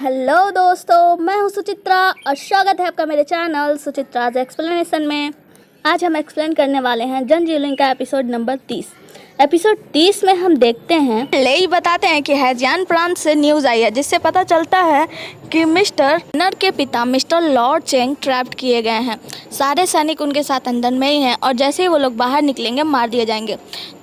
Hello दोस्तों, मैं हूं सुचित्रा और स्वागत है आपका मेरे चैनल सुचित्राज एक्सप्लेनेशन में। आज हम एक्सप्लेन करने वाले हैं जनजीवलिंग का एपिसोड नंबर 30। एपिसोड 30 में हम देखते हैं, ले बताते हैं कि हैजियान प्रांत से न्यूज़ आई है जिससे पता चलता है कि मिस्टर नर के पिता मिस्टर लॉर्ड चेंग ट्रैप्ड किए गए हैं। सारे सैनिक उनके साथ अंदर में ही हैं और जैसे ही वो लोग बाहर निकलेंगे मार दिए जाएंगे।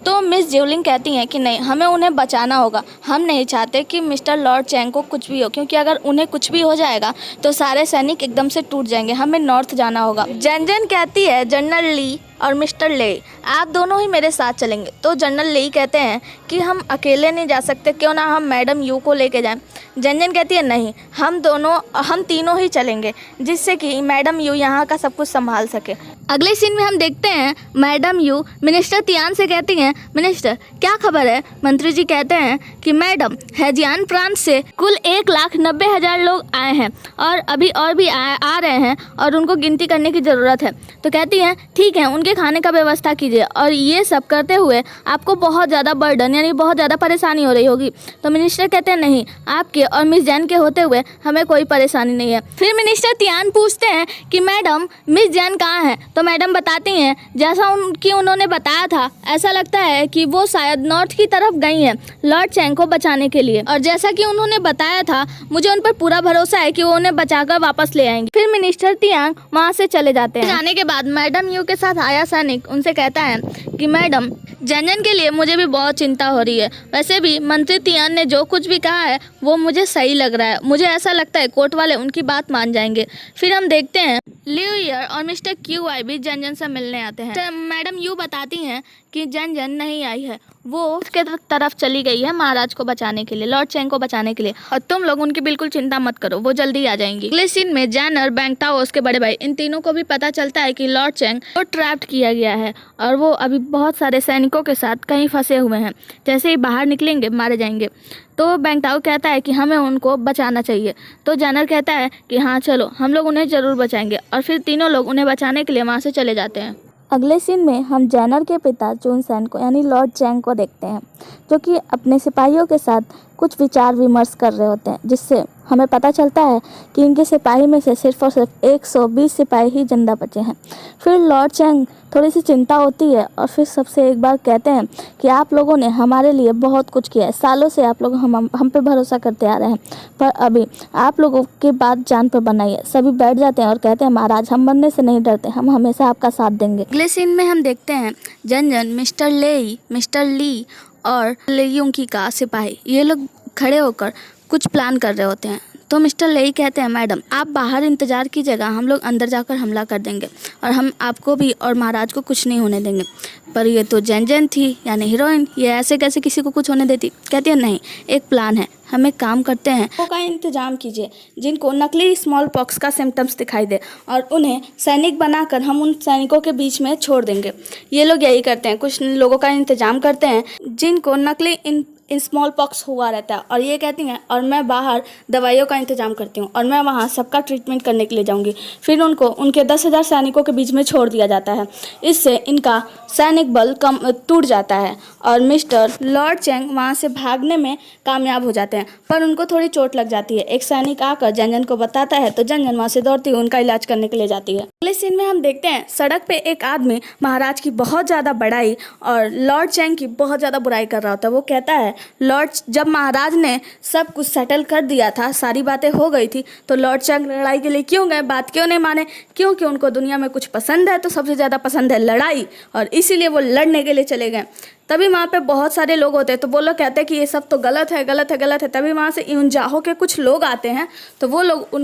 तो मिस जीवलिंग कहती हैं कि नहीं, हमें उन्हें बचाना होगा। हम नहीं चाहते कि मिस्टर लॉर्ड चेंग को कुछ भी हो, क्योंकि अगर उन्हें कुछ भी हो जाएगा तो सारे सैनिक एकदम से टूट जाएंगे। हमें नॉर्थ जाना होगा। जनरल कहती है जनरल ली और मिस्टर ले, आप दोनों ही मेरे साथ चलेंगे। तो जनरल ले कहते हैं कि हम अकेले नहीं जा सकते, क्यों ना हम मैडम यू को लेके जाएं। जनरल कहती है नहीं, हम तीनों ही चलेंगे, जिससे कि मैडम यू यहाँ का सब कुछ संभाल सके। अगले सीन में हम देखते हैं मैडम यू मिनिस्टर तियान से कहती हैं, मिनिस्टर क्या खबर है। मंत्री जी कहते हैं कि मैडम, हैजियान प्रांत से कुल 1,90,000 लोग आए हैं और अभी और भी आ रहे हैं और उनको गिनती करने की ज़रूरत है। तो कहती हैं ठीक है, उनके खाने का व्यवस्था कीजिए और ये सब करते हुए आपको बहुत ज़्यादा बर्डन यानी बहुत ज़्यादा परेशानी हो रही होगी। तो मिनिस्टर कहते हैं नहीं, आपके और मिस जैन के होते हुए हमें कोई परेशानी नहीं है। फिर मिनिस्टर तियान पूछते हैं कि मैडम मिस जैन कहाँ है। तो मैडम बताती हैं जैसा उन्होंने बताया था, ऐसा लगता है कि वो शायद नॉर्थ की तरफ गई हैं लॉर्ड चेंग को बचाने के लिए, और जैसा कि उन्होंने बताया था मुझे उन पर पूरा भरोसा है कि वो उन्हें बचाकर वापस ले आएंगे। फिर मिनिस्टर तियांग वहाँ से चले जाते हैं। जाने के बाद मैडम यू के साथ आया सैनिक उनसे कहता है कि मैडम, जनजन के लिए मुझे भी बहुत चिंता हो रही है। वैसे भी मंत्री तियान ने जो कुछ भी कहा है वो मुझे सही लग रहा है। मुझे ऐसा लगता है कोर्ट वाले उनकी बात मान जाएंगे। फिर हम देखते हैं लियू ईयर और मिस्टर क्यू आई भी जनजन से मिलने आते हैं। तो मैडम यू बताती हैं कि जनजन नहीं आई है, वो उसके तरफ चली गई है महाराज को बचाने के लिए, लॉर्ड चेंग को बचाने के लिए, और तुम लोग उनकी बिल्कुल चिंता मत करो, वो जल्दी आ जाएंगी। अगले सीन में जैनर, बैंगटाओ, उसके बड़े भाई, इन तीनों को भी पता चलता है कि लॉर्ड चेंग को ट्रैप्ड किया गया है और वो अभी बहुत सारे सैनिकों के साथ कहीं फंसे हुए हैं। जैसे ही बाहर निकलेंगे मारे जाएंगे। तो बैंगटाओ कहता है कि हमें उनको बचाना चाहिए। तो जैनर कहता है कि हाँ चलो, हम लोग उन्हें ज़रूर बचाएंगे, और फिर तीनों लोग उन्हें बचाने के लिए वहाँ से चले जाते हैं। अगले सीन में हम जैनर के पिता चुन सैन को यानी लॉर्ड चेंग को देखते हैं, जो कि अपने सिपाहियों के साथ कुछ विचार विमर्श कर रहे होते हैं, जिससे हमें पता चलता है कि इनके सिपाही में से सिर्फ और सिर्फ 120 सिपाही ही जिंदा बचे हैं। फिर लॉर्ड चेंग थोड़ी सी चिंता होती है और फिर सबसे एक बार कहते हैं कि आप लोगों ने हमारे लिए बहुत कुछ किया है, सालों से आप लोग हम पे भरोसा करते आ रहे हैं, पर अभी आप लोगों की बात जान पर बनाई है। सभी बैठ जाते हैं और कहते हैं महाराज, हम मरने से नहीं डरते, हम हमेशा आपका साथ देंगे। अगले सीन में हम देखते हैं जनजन, मिस्टर ले, मिस्टर ली और लेयुंकी का सिपाही, ये लोग खड़े होकर कुछ प्लान कर रहे होते हैं। तो मिस्टर लेई कहते हैं मैडम, आप बाहर इंतज़ार कीजिएगा, हम लोग अंदर जाकर हमला कर देंगे और हम आपको भी और महाराज को कुछ नहीं होने देंगे। पर ये तो जनजन थी यानी हीरोइन, ये ऐसे कैसे किसी को कुछ होने देती। कहती है नहीं, एक प्लान है, हम एक काम करते हैं, वो का इंतजाम कीजिए जिनको नकली स्मॉल पॉक्स का सिम्टम्स दिखाई दे और उन्हें सैनिक बनाकर हम उन सैनिकों के बीच में छोड़ देंगे। ये लोग यही करते हैं, कुछ लोगों का इंतजाम करते हैं जिनको नकली इन स्मॉल पॉक्स हुआ रहता है, और ये कहती हैं और मैं बाहर दवाइयों का इंतजाम करती हूँ और मैं वहाँ सबका ट्रीटमेंट करने के लिए जाऊँगी। फिर उनको उनके 10,000 सैनिकों के बीच में छोड़ दिया जाता है। इससे इनका सैनिक बल कम टूट जाता है और मिस्टर लॉर्ड चेंग वहाँ से भागने में कामयाब हो जाते हैं, पर उनको थोड़ी चोट लग जाती है। एक सैनिक आकर जनजन को बताता है तो जनजन वहाँ से दौड़ती हुई उनका इलाज करने के लिए जाती है। अगले सीन में हम देखते हैं सड़क पे एक आदमी महाराज की बहुत ज़्यादा बड़ाई और लॉर्ड चेंग की बहुत ज़्यादा बुराई कर रहा होता है। वो कहता है लॉर्ड, जब महाराज ने सब कुछ सेटल कर दिया था, सारी बातें हो गई थी, तो लॉर्ड चेंग लड़ाई के लिए क्यों गए, बात क्यों नहीं माने, क्योंकि उनको दुनिया में कुछ पसंद है तो सबसे ज़्यादा पसंद है लड़ाई, और इसीलिए वो लड़ने के लिए चले गए। तभी वहाँ पे बहुत सारे लोग होते हैं, तो वो लोग कहते हैं कि ये सब तो गलत है, गलत है, गलत है। तभी वहाँ से यूनजाहो के कुछ लोग आते हैं, तो वो लोग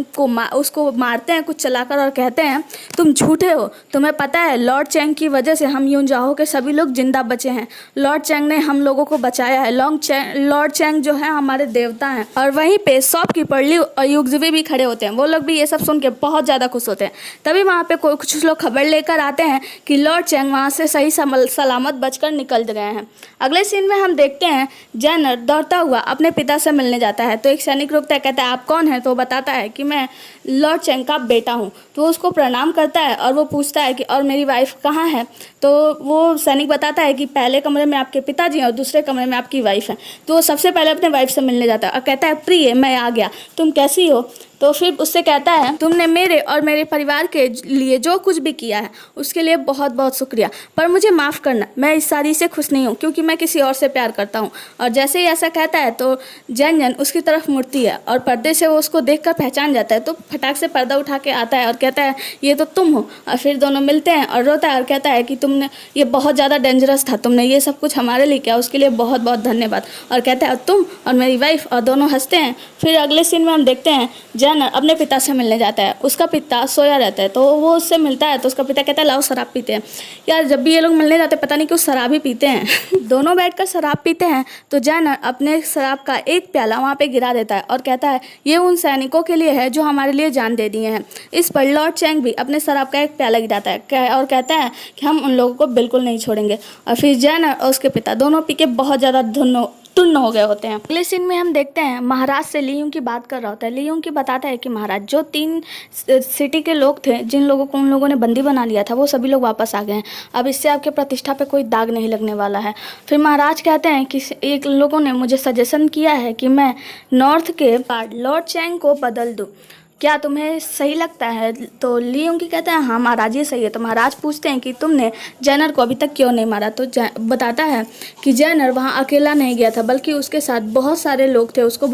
उसको मारते हैं कुछ चलाकर और कहते हैं तुम झूठे हो, तुम्हें पता है लॉर्ड चेंग की वजह से हम यूनजाहो के सभी लोग जिंदा बचे हैं, लॉर्ड चेंग ने हम लोगों को बचाया है, लॉर्ड चेंग जो है हमारे देवता हैं। और वहीं पे शॉपकीपर ली और युगजवी भी खड़े होते हैं, वो लोग भी ये सब सुन के बहुत ज़्यादा खुश होते हैं। तभी वहाँ पे कुछ लोग खबर लेकर आते हैं कि लॉर्ड चेंग वहाँ से सही सलामत बचकर निकल गए हैं। हैं। अगले सीन में हम देखते हैं जनरल दौड़ता हुआ अपने पिता से मिलने जाता है। तो एक सैनिक रुकता है, कहता है आप कौन हैं? तो वो बताता है कि मैं लॉर्ड चैंग का बेटा हूँ। तो वो उसको प्रणाम करता है और वो पूछता है कि और मेरी वाइफ कहाँ है? तो वो सैनिक बताता है कि पहले कमरे में आपके पिताजी हैं और दूसरे कमरे में आपकी वाइफ है। तो वो सबसे पहले अपने वाइफ से मिलने जाता है और कहता है प्रिय मैं आ गया, तुम कैसी हो? तो फिर उससे कहता है तुमने मेरे और मेरे परिवार के लिए जो कुछ भी किया है उसके लिए बहुत बहुत शुक्रिया, पर मुझे माफ़ करना, मैं इस शादी से खुश नहीं हूँ क्योंकि मैं किसी और से प्यार करता हूँ। और जैसे ही ऐसा कहता है तो जन उसकी तरफ मुड़ती है और पर्दे से वो उसको देखकर पहचान जाता है। तो फटाक से पर्दा उठा के आता है और कहता है ये तो तुम हो। और फिर दोनों मिलते हैं और रोता है और कहता है कि तुमने ये बहुत ज़्यादा डेंजरस था, तुमने ये सब कुछ हमारे लिए किया, उसके लिए बहुत बहुत धन्यवाद। और कहता है तुम और मेरी वाइफ, और दोनों हंसते हैं। फिर अगले सीन में हम देखते हैं जन अपने पिता से मिलने जाता है। उसका पिता सोया रहता है तो वो उससे मिलता है। तो उसका पिता कहता है लाओ शराब पीते हैं। यार जब भी ये लोग मिलने जाते हैं पता नहीं क्यों शराब ही पीते हैं। दोनों बैठकर शराब पीते हैं तो जन अपने शराब का एक प्याला वहाँ पे गिरा देता है और कहता है ये उन सैनिकों के लिए है जो हमारे लिए जान दे दिए हैं। इस पर लॉर्ड चैंग भी अपने शराब का एक प्याला गिराता है और कहता है कि हम उन लोगों को बिल्कुल नहीं छोड़ेंगे। और फिर जन और उसके पिता दोनों पी के बहुत ज़्यादा टुन्न हो गए होते हैं। अगले सीन में हम देखते हैं महाराज से ली यूंग की बात कर रहा होता है। ली यूंग की बताता है कि महाराज जो 3 सिटी के लोग थे जिन लोगों को उन लोगों ने बंदी बना लिया था वो सभी लोग वापस आ गए हैं। अब इससे आपके प्रतिष्ठा पे कोई दाग नहीं लगने वाला है। फिर महाराज कहते हैं कि एक लोगों ने मुझे सजेशन किया है कि मैं नॉर्थ के गार्ड लॉर्ड चैंग को बदल दूँ, क्या तुम्हें सही लगता है? तो ली यूंग की कहते हैं हाँ महाराज ये सही है। तो महाराज पूछते हैं कि तुमने जैनर को अभी तक क्यों नहीं मारा? तो बताता है कि जैनर वहाँ अकेला नहीं गया था बल्कि उसके साथ बहुत सारे लोग थे उसका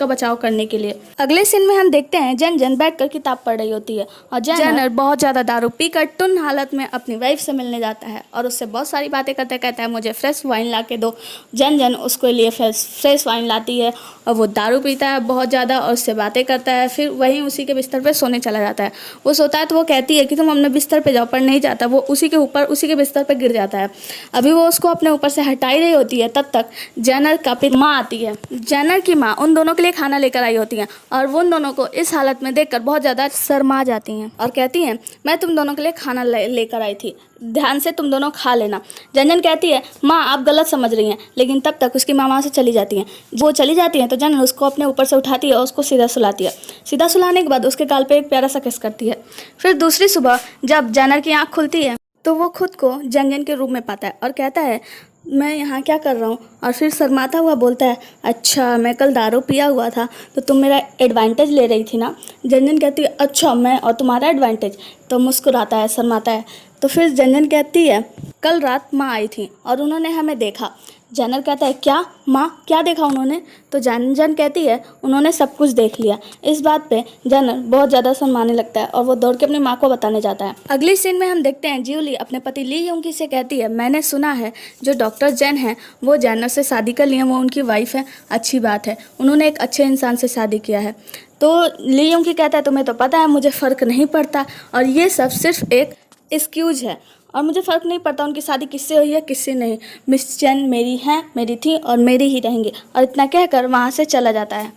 बचाव करने के लिए। अगले सीन में हम देखते हैं जन बैठकर किताब पढ़ रही होती है और जैनर बहुत ज़्यादा दारू पीकर टुन्न हालत में अपनी वाइफ से मिलने जाता है और उससे बहुत सारी बातें करते कहता है मुझे फ्रेश वाइन ला के दो। जन उसके लिए फ्रेश वाइन लाती है और वो दारू पीता है बहुत ज़्यादा और उससे बातें करता है। फिर वहीं उसी के बिस्तर पे सोने चला जाता है। वो सोता है तो वो कहती है कि तुम अपने बिस्तर पे जाओ, पर नहीं जाता। वो उसी के बिस्तर पे गिर जाता है। अभी वो उसको अपने ऊपर से हटाई रही होती है तब तक जैनर का माँ आती है। जैनर की माँ उन दोनों के लिए खाना लेकर आई होती हैं और वो उन दोनों को इस हालत में देखकर बहुत ज़्यादा शर्मा जाती हैं और कहती हैं मैं तुम दोनों के लिए खाना लेकर आई थी, ध्यान से तुम दोनों खा लेना। जन कहती है माँ आप गलत समझ रही हैं, लेकिन तब तक उसकी माँ वहाँ से चली जाती हैं। वो चली जाती हैं तो जन उसको अपने ऊपर से उठाती है और उसको सीधा सुलाती है। सीधा सुलाने के बाद उसके गाल पे एक प्यारा सा किस करती है। फिर दूसरी सुबह जब जैनर की आँख खुलती है तो वो खुद को जंगन के रूप में पाता है और कहता है मैं यहाँ क्या कर रहा हूँ? और फिर शर्माता हुआ बोलता है अच्छा मैं कल दारू पिया हुआ था तो तुम मेरा एडवांटेज ले रही थी ना। जंजन कहती है अच्छा मैं और तुम्हारा एडवांटेज? तो मुस्कुराता है, शर्माता है। तो फिर जंजन कहती है कल रात माँ आई थी और उन्होंने हमें देखा। जैनर कहता है क्या माँ, क्या देखा उन्होंने? तो जन कहती है उन्होंने सब कुछ देख लिया। इस बात पे जैनर बहुत ज़्यादा शर्माने लगता है और वो दौड़ के अपनी माँ को बताने जाता है। अगली सीन में हम देखते हैं ज्यूली अपने पति ली यूंग से कहती है मैंने सुना है जो डॉक्टर जैन है वो जैनर से शादी कर लिए, वो उनकी वाइफ है, अच्छी बात है, उन्होंने एक अच्छे इंसान से शादी किया है। तो ली यूंग कहता है तुम्हें तो पता है मुझे फ़र्क नहीं पड़ता और ये सब सिर्फ एक एक्सक्यूज़ है और मुझे फ़र्क नहीं पड़ता उनकी शादी किससे हुई है किससे नहीं। मिस चैन मेरी हैं, मेरी थी और मेरी ही रहेंगी। और इतना कहकर वहाँ से चला जाता है।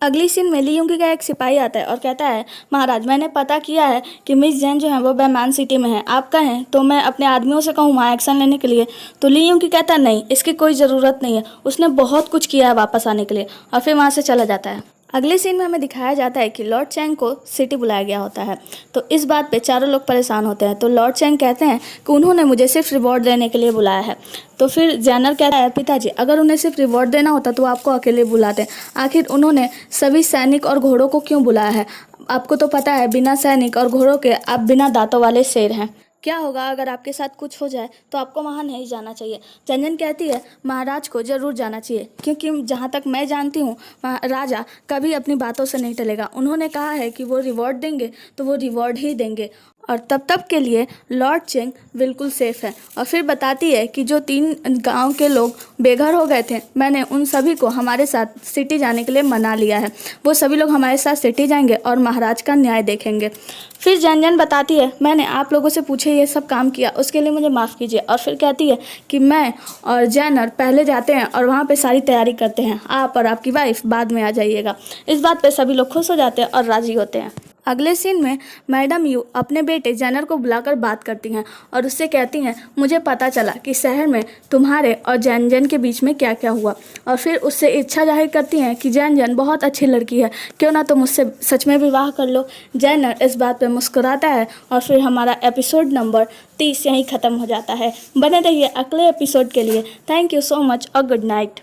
अगली सीन में ली यूंग का एक सिपाही आता है और कहता है महाराज मैंने पता किया है कि मिस जैन जो है वो बैमान सिटी में है, आप कहें तो मैं अपने आदमियों से कहूँ वहाँ एक्शन लेने के लिए। तो ली यूंग कहता है नहीं, इसकी कोई ज़रूरत नहीं है, उसने बहुत कुछ किया है वापस आने के लिए। और फिर वहाँ से चला जाता है। अगले सीन में हमें दिखाया जाता है कि लॉर्ड चैंग को सिटी बुलाया गया होता है। तो इस बात पे चारों लोग परेशान होते हैं। तो लॉर्ड चैंग कहते हैं कि उन्होंने मुझे सिर्फ रिवॉर्ड देने के लिए बुलाया है। तो फिर जैनर कहता है पिताजी अगर उन्हें सिर्फ रिवॉर्ड देना होता तो आपको अकेले बुलाते, आखिर उन्होंने सभी सैनिक और घोड़ों को क्यों बुलाया है? आपको तो पता है बिना सैनिक और घोड़ों के आप बिना दांतों वाले शेर हैं। क्या होगा अगर आपके साथ कुछ हो जाए तो आपको वहाँ नहीं जाना चाहिए। जंजन कहती है महाराज को ज़रूर जाना चाहिए क्योंकि जहाँ तक मैं जानती हूँ राजा कभी अपनी बातों से नहीं टलेगा। उन्होंने कहा है कि वो रिवॉर्ड देंगे तो वो रिवॉर्ड ही देंगे और तब के लिए लॉर्ड चैंग बिल्कुल सेफ़ है। और फिर बताती है कि जो 3 गांव के लोग बेघर हो गए थे मैंने उन सभी को हमारे साथ सिटी जाने के लिए मना लिया है। वो सभी लोग हमारे साथ सिटी जाएंगे और महाराज का न्याय देखेंगे। फिर जंजन बताती है मैंने आप लोगों से पूछे ये सब काम किया उसके लिए मुझे माफ़ कीजिए। और फिर कहती है कि मैं और जैनर पहले जाते हैं और वहाँ पे सारी तैयारी करते हैं, आप और आपकी वाइफ बाद में आ जाइएगा। इस बात पे सभी लोग खुश हो जाते हैं और राज़ी होते हैं। अगले सीन में मैडम यू अपने बेटे जेनर को बुलाकर बात करती हैं और उससे कहती हैं, मुझे पता चला कि शहर में तुम्हारे और जैन जैन के बीच में क्या क्या हुआ। और फिर उससे इच्छा जाहिर करती हैं कि जैन जैन बहुत अच्छी लड़की है, क्यों ना तुम उससे सच में विवाह कर लो। जेनर इस बात पे मुस्कुराता है और फिर हमारा एपिसोड नंबर 30 यहीं ख़त्म हो जाता है। बने रहिए अगले एपिसोड के लिए। थैंक यू सो मच और गुड नाइट।